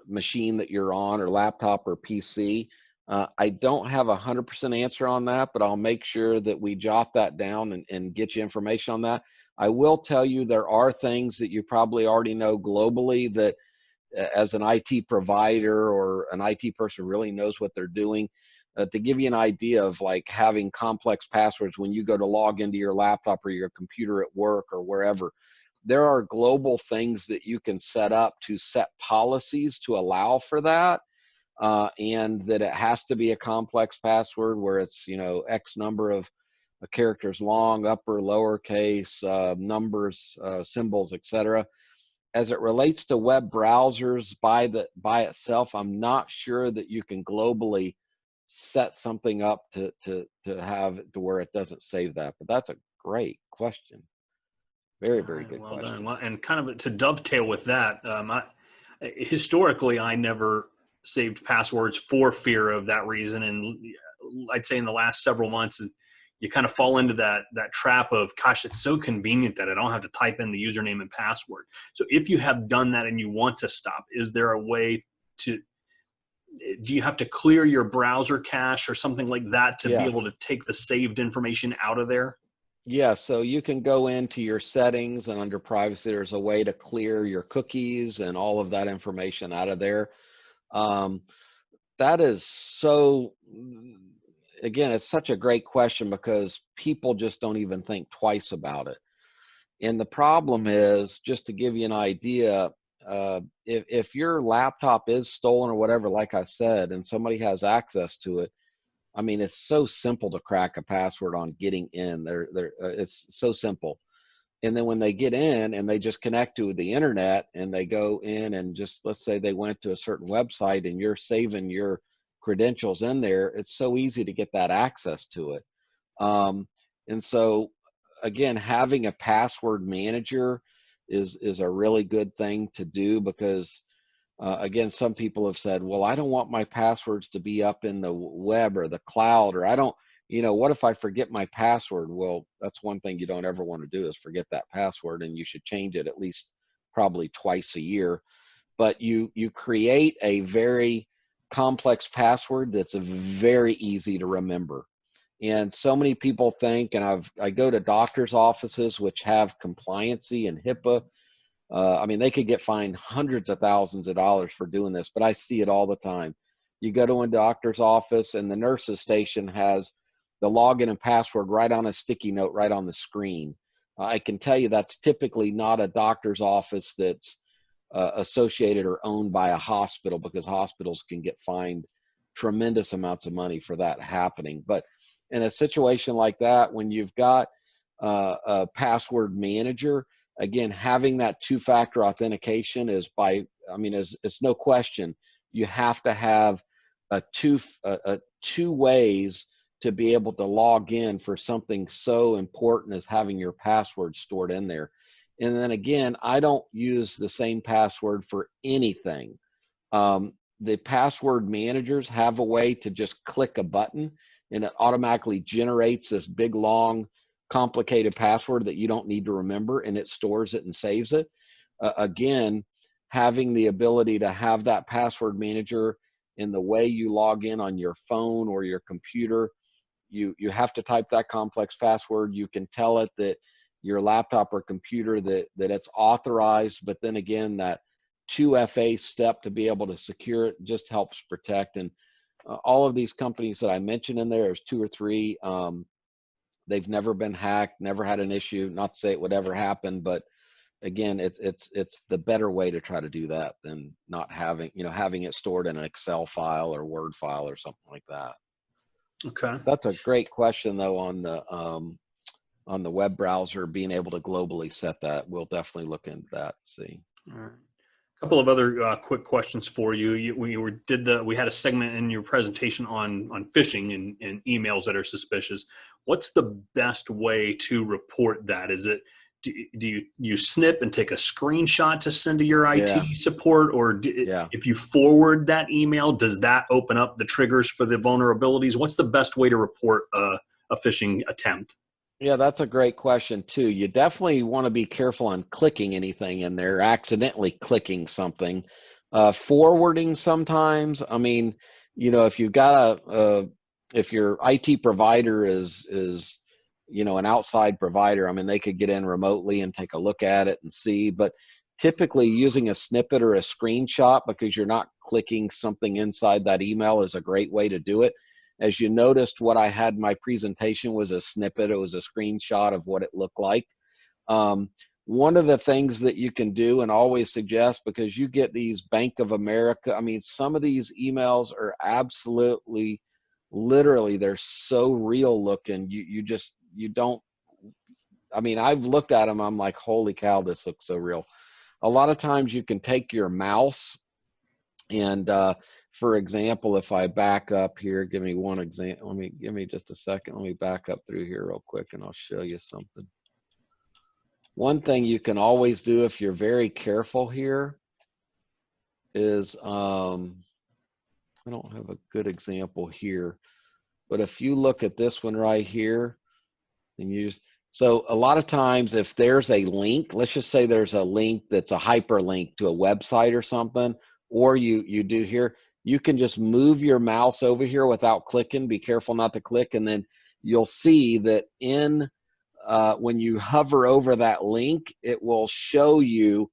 machine that you're on, or laptop or PC. I don't have 100% answer on that, but I'll make sure that we jot that down and get you information on that. I will tell you there are things that you probably already know globally that, as an IT provider or an IT person really knows what they're doing. To give you an idea of like having complex passwords when you go to log into your laptop or your computer at work or wherever, there are global things that you can set up to set policies to allow for that. And that it has to be a complex password where it's, X number of characters long, upper, lowercase, numbers, symbols, etc. As it relates to web browsers by itself, I'm not sure that you can globally set something up to have it to where it doesn't save that. But that's a great question. Very, very good well question. Done. Well, and kind of to dovetail with that, historically, I never saved passwords for fear of that reason. And I'd say in the last several months, you kind of fall into that trap of, gosh, it's so convenient that I don't have to type in the username and password. So if you have done that and you want to stop, is there a way to, do you have to clear your browser cache or something like that to be able to take the saved information out of there? Yeah, so you can go into your settings, and under privacy, there's a way to clear your cookies and all of that information out of there. That is so, again, it's such a great question because people just don't even think twice about it. And the problem is, just to give you an idea, if your laptop is stolen or whatever, like I said, and somebody has access to it, I mean, it's so simple to crack a password on getting in. It's so simple. And then when they get in and they just connect to the internet and they go in and just, let's say they went to a certain website and you're saving your credentials in there, it's so easy to get that access to it. And so, again, having a password manager is a really good thing to do because, again, some people have said, well, I don't want my passwords to be up in the web or the cloud, or I don't, what if I forget my password? Well, that's one thing you don't ever want to do is forget that password, and you should change it at least probably twice a year. But you create a very complex password that's very easy to remember. And so many people think, and I go to doctors' offices which have compliancy and HIPAA. I mean, they could get fined hundreds of thousands of dollars for doing this, but I see it all the time. You go to a doctor's office and the nurse's station has the login and password right on a sticky note right on the screen. I can tell you that's typically not a doctor's office that's associated or owned by a hospital, because hospitals can get fined tremendous amounts of money for that happening. But in a situation like that, when you've got a password manager, again, having that two-factor authentication is it's no question. You have to have two ways to be able to log in for something so important as having your password stored in there. And then again, I don't use the same password for anything. The password managers have a way to just click a button and it automatically generates this big, long, complicated password that you don't need to remember, and it stores it and saves it. Again, having the ability to have that password manager in the way you log in on your phone or your computer, you have to type that complex password. You can tell it that your laptop or computer that it's authorized, but then again, that 2FA step to be able to secure it just helps protect. And all of these companies that I mentioned in there's 2 or 3, they've never been hacked, never had an issue. Not to say it would ever happen, but again, it's the better way to try to do that than not having it stored in an Excel file or Word file or something like that. Okay. That's a great question though on the web browser, being able to globally set that. We'll definitely look into that. See. All right. A couple of other quick questions for you. We had a segment in your presentation on phishing and emails that are suspicious. What's the best way to report that? Is it do you snip and take a screenshot to send to your IT support, or if you forward that email, does that open up the triggers for the vulnerabilities? What's the best way to report a phishing attempt? Yeah, that's a great question too. You definitely want to be careful on clicking anything in there, accidentally clicking something. Forwarding sometimes, I mean, if you've got if your IT provider is an outside provider, I mean, they could get in remotely and take a look at it and see, but typically using a snippet or a screenshot, because you're not clicking something inside that email, is a great way to do it. As you noticed, what I had in my presentation was a snippet. It was a screenshot of what it looked like. One of the things that you can do, and always suggest, because you get these Bank of America, I mean, some of these emails are absolutely, literally, they're so real looking. You don't, I mean, I've looked at them, I'm like, holy cow, this looks so real. A lot of times you can take your mouse and, for example, if I back up here, give me one example. Give me just a second. Let me back up through here real quick and I'll show you something. One thing you can always do if you're very careful here is, I don't have a good example here, but if you look at this one right here and so a lot of times if there's a link, let's just say there's a link that's a hyperlink to a website or something, or you do here, you can just move your mouse over here without clicking. Be careful not to click, and then you'll see that when you hover over that link, it will show you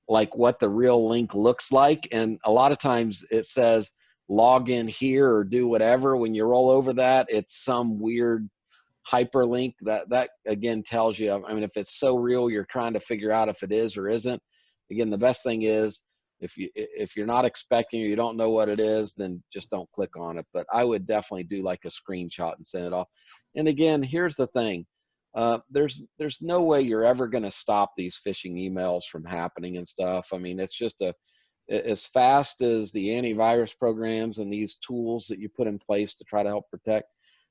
like what the real link looks like. And a lot of times it says, log in here or do whatever. When you roll over that, it's some weird hyperlink that again tells you, I mean, if it's so real, you're trying to figure out if it is or isn't. Again, the best thing is if you're not expecting or you don't know what it is, then just don't click on it. But I would definitely do like a screenshot and send it off. And again, here's the thing. There's no way you're ever going to stop these phishing emails from happening and stuff. I mean, it's just as fast as the antivirus programs and these tools that you put in place to try to help protect,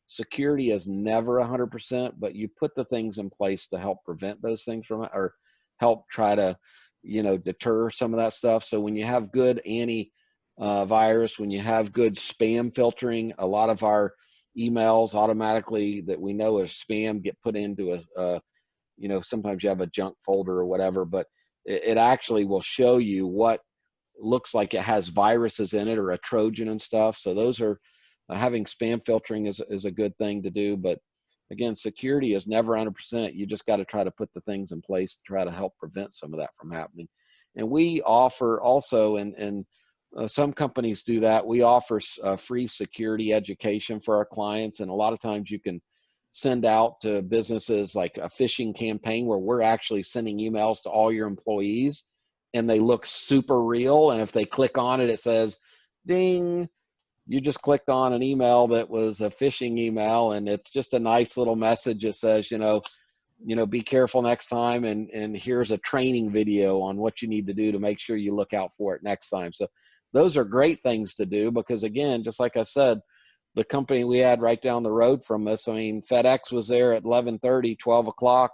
security is never 100%, but you put the things in place to help prevent those things from, or help try to, deter some of that stuff. So when you have good antivirus, when you have good spam filtering, a lot of our emails automatically that we know as spam get put into sometimes you have a junk folder or whatever, but it actually will show you what looks like it has viruses in it or a Trojan and stuff. So those are, having spam filtering is a good thing to do. But again, security is never 100%. You just got to try to put the things in place to try to help prevent some of that from happening. And we offer also, and some companies do that, we offer free security education for our clients. And a lot of times you can send out to businesses like a phishing campaign where we're actually sending emails to all your employees and they look super real. And if they click on it, it says, ding, you just clicked on an email that was a phishing email, and it's just a nice little message that says, be careful next time, and here's a training video on what you need to do to make sure you look out for it next time. So those are great things to do because, again, just like I said, the company we had right down the road from us, I mean, FedEx was there at 11:30, 12 o'clock.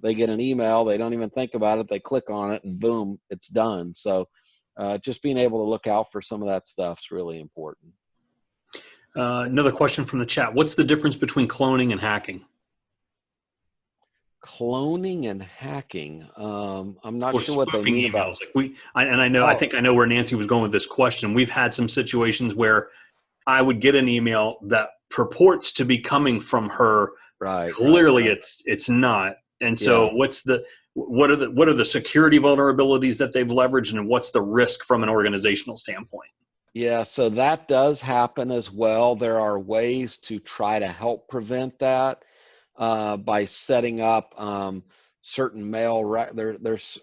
They get an email. They don't even think about it. They click on it, and boom, it's done. So just being able to look out for some of that stuff is really important. Another question from the chat. What's the difference between cloning and hacking? Cloning and hacking. I'm not Or sure what they spoofing mean emails. about. I think I know where Nancy was going with this question. We've had some situations where I would get an email that purports to be coming from her. Right. Clearly, right. it's not. And so, what are the security vulnerabilities that they've leveraged, and what's the risk from an organizational standpoint? Yeah, so that does happen as well. There are ways to try to help prevent that by setting up certain there's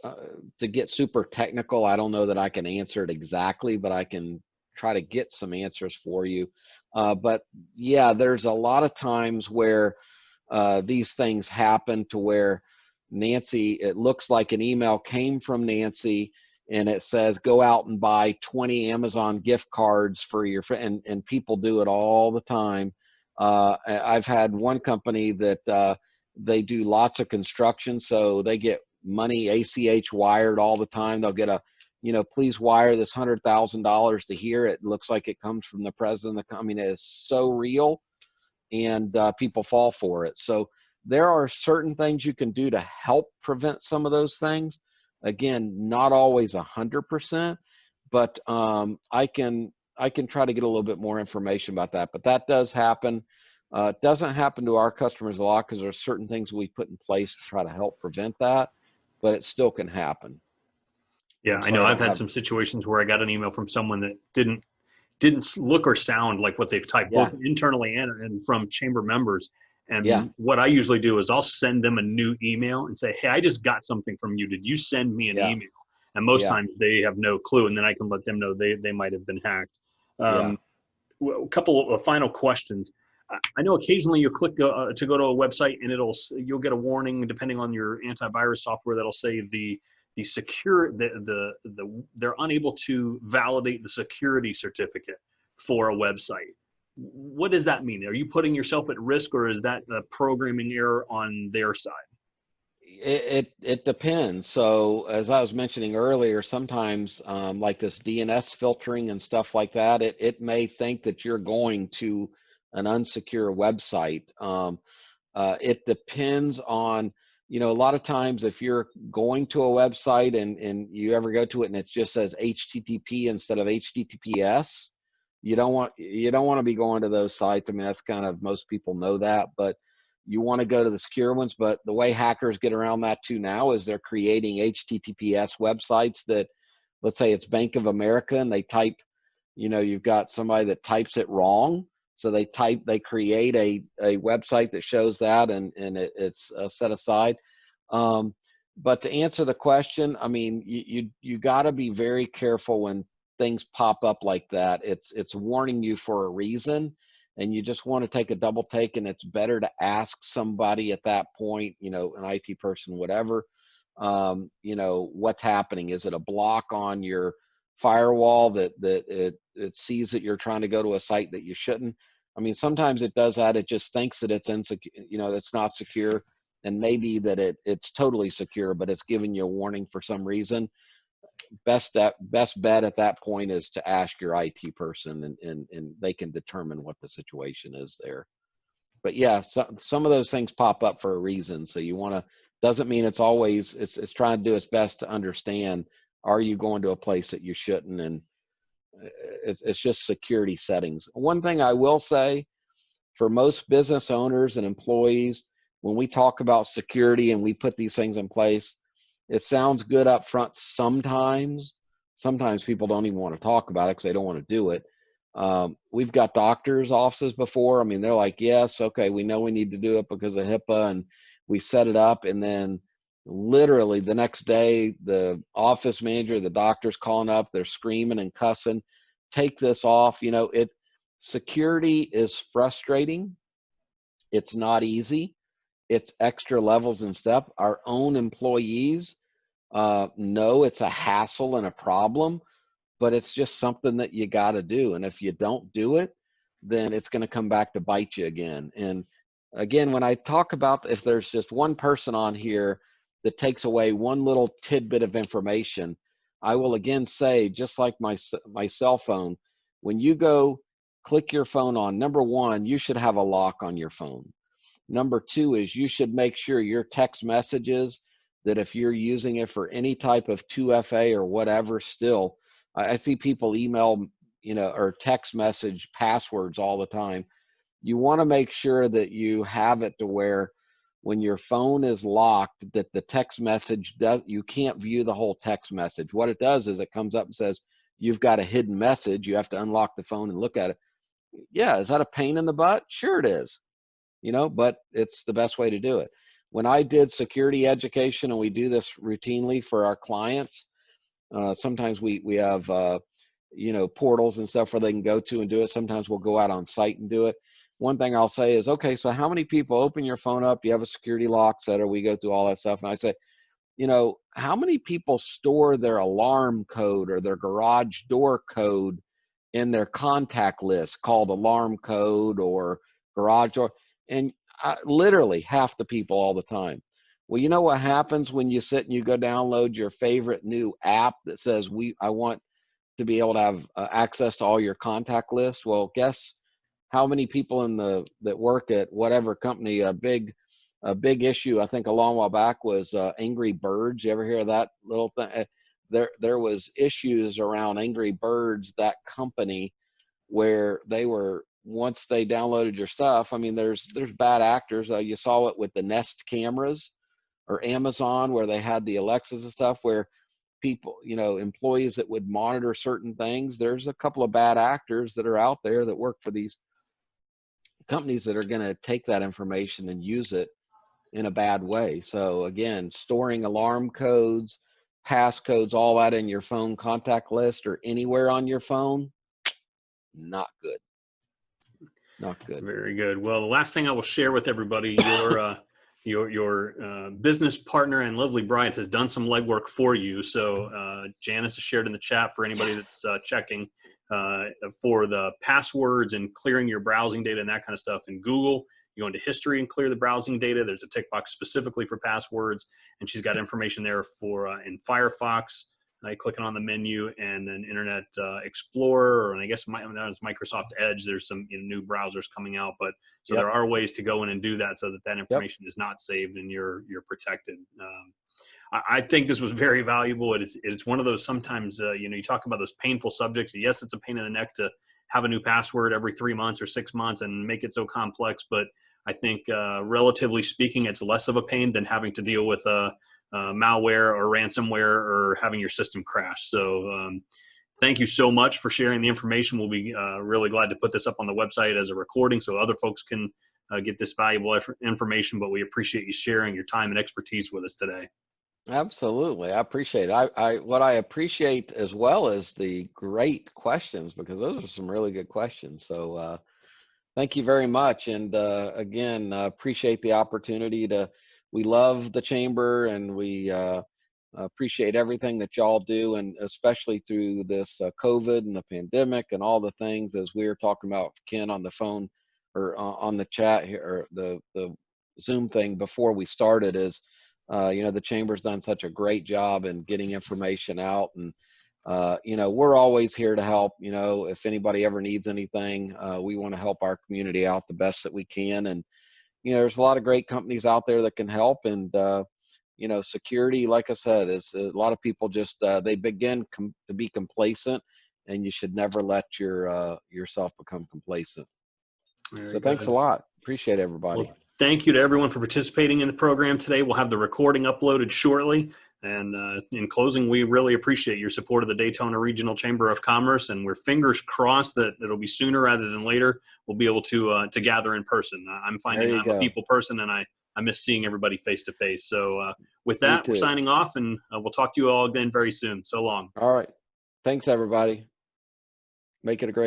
to get super technical. I don't know that I can answer it exactly, but I can try to get some answers for you. But yeah, there's a lot of times where these things happen to where it looks like an email came from Nancy, and it says go out and buy 20 Amazon gift cards for your friend, and people do it all the time. I've had one company that they do lots of construction, so they get money ACH wired all the time. They'll get please wire this $100,000 to here. It looks like it comes from the president. I mean, it is so real, and people fall for it. So there are certain things you can do to help prevent some of those things. Again, not always 100%, but I can try to get a little bit more information about that. But that does happen. It doesn't happen to our customers a lot because there's certain things we put in place to try to help prevent that, but it still can happen. Yeah, I know I've had some situations where I got an email from someone that didn't look or sound like what they've typed, both internally and from chamber members. And what I usually do is I'll send them a new email and say, hey, I just got something from you. Did you send me an email? And most times they have no clue. And then I can let them know they might have been hacked. A couple of final questions. I know occasionally you click to go to a website and you'll get a warning depending on your antivirus software that'll say they're unable to validate the security certificate for a website. What does that mean? Are you putting yourself at risk, or is that a programming error on their side? It depends. So as I was mentioning earlier, sometimes like this DNS filtering and stuff like that, it may think that you're going to an unsecure website. It depends on, a lot of times if you're going to a website and you ever go to it and it just says HTTP instead of HTTPS, you don't want to be going to those sites. I mean, that's kind of, most people know that, but you want to go to the secure ones. But the way hackers get around that too now is they're creating HTTPS websites that, let's say it's Bank of America, and they type you've got somebody that types it wrong. So they create a website that shows that, and it's set aside. But to answer the question, I mean, you got to be very careful when things pop up like that. It's warning you for a reason, and you just want to take a double take, and it's better to ask somebody at that point, an IT person, whatever, what's happening. Is it a block on your firewall that it sees that you're trying to go to a site that you shouldn't? I mean, sometimes it does that. It just thinks that it's insecure, it's not secure, and maybe that it's totally secure, but it's giving you a warning for some reason. Best bet at that point is to ask your IT person, and they can determine what the situation is there. But yeah, some of those things pop up for a reason. So you want to, doesn't mean it's always, it's trying to do its best to understand, are you going to a place that you shouldn't? And it's just security settings. One thing I will say, for most business owners and employees, when we talk about security and we put these things in place, it sounds good up front sometimes. Sometimes people don't even want to talk about it because they don't want to do it. We've got doctors' offices before. I mean, they're like, yes, okay, we know we need to do it because of HIPAA, and we set it up, and then literally the next day, the office manager, the doctor's calling up, they're screaming and cussing, take this off. Security is frustrating. It's not easy. It's extra levels and step. Our own employees know it's a hassle and a problem, but it's just something that you got to do. And if you don't do it, then it's going to come back to bite you again. And again, when I talk about, if there's just one person on here that takes away one little tidbit of information, I will again say, just like my cell phone, when you go click your phone on, number one, you should have a lock on your phone. Number two is you should make sure your text messages, that if you're using it for any type of 2FA or whatever, still, I see people email, or text message passwords all the time. You want to make sure that you have it to where when your phone is locked, that the text message you can't view the whole text message. What it does is it comes up and says, you've got a hidden message. You have to unlock the phone and look at it. Yeah, is that a pain in the butt? Sure it is, but it's the best way to do it. When I did security education, and we do this routinely for our clients, sometimes we have, portals and stuff where they can go to and do it. Sometimes we'll go out on site and do it. One thing I'll say is, okay, so how many people open your phone up? You have a security lock set, or we go through all that stuff. And I say, how many people store their alarm code or their garage door code in their contact list called alarm code or garage door? And literally half the people all the time. Well, you know what happens when you sit and you go download your favorite new app that says, I want to be able to have access to all your contact lists? Well, guess how many people that work at whatever company? A big issue, I think, a long while back was Angry Birds. You ever hear of that little thing? There was issues around Angry Birds, that company, where they were, once they downloaded your stuff, I mean, there's bad actors. You saw it with the Nest cameras, or Amazon, where they had the Alexas and stuff, where people, employees that would monitor certain things. There's a couple of bad actors that are out there that work for these companies that are going to take that information and use it in a bad way. So again, storing alarm codes, passcodes, all that in your phone contact list or anywhere on your phone, not good. Not good. Very good. Well, the last thing I will share with everybody, your business partner and lovely bride has done some legwork for you. So Janice has shared in the chat for anybody that's checking for the passwords and clearing your browsing data and that kind of stuff in Google. You go into history and clear the browsing data. There's a tick box specifically for passwords, and she's got information there for in Firefox. Clicking on the menu, and then Internet Explorer, and I guess that was Microsoft Edge. There's some new browsers coming out, but so there are ways to go in and do that so that information is not saved and you're protected. I think this was very valuable. It's one of those, sometimes you talk about those painful subjects. Yes, it's a pain in the neck to have a new password every 3 months or 6 months and make it so complex, but I think relatively speaking, it's less of a pain than having to deal with malware or ransomware or having your system crash. So Thank you so much for sharing the information. We'll be really glad to put this up on the website as a recording so other folks can get this valuable information, but we appreciate you sharing your time and expertise with us today. Absolutely. I appreciate it. What I appreciate as well is the great questions, because those are some really good questions. So thank you very much. And again, appreciate the opportunity we love the chamber, and we appreciate everything that y'all do, and especially through this COVID and the pandemic and all the things, as we were talking about Ken on the phone or on the chat here, or the Zoom thing before we started, is the chamber's done such a great job in getting information out, and we're always here to help. If anybody ever needs anything, we want to help our community out the best that we can. And there's a lot of great companies out there that can help. And security, like I said, is a lot of people just they begin to be complacent, and you should never let yourself become complacent. So thanks a lot. Appreciate everybody. Well, thank you to everyone for participating in the program today. We'll have the recording uploaded shortly. And in closing, we really appreciate your support of the Daytona Regional Chamber of Commerce, and we're fingers crossed that it'll be sooner rather than later. We'll be able to gather in person. I'm finding I'm a people person, and I miss seeing everybody face to face. So with that, we're signing off, and we'll talk to you all again very soon. So long. All right. Thanks, everybody. Make it a great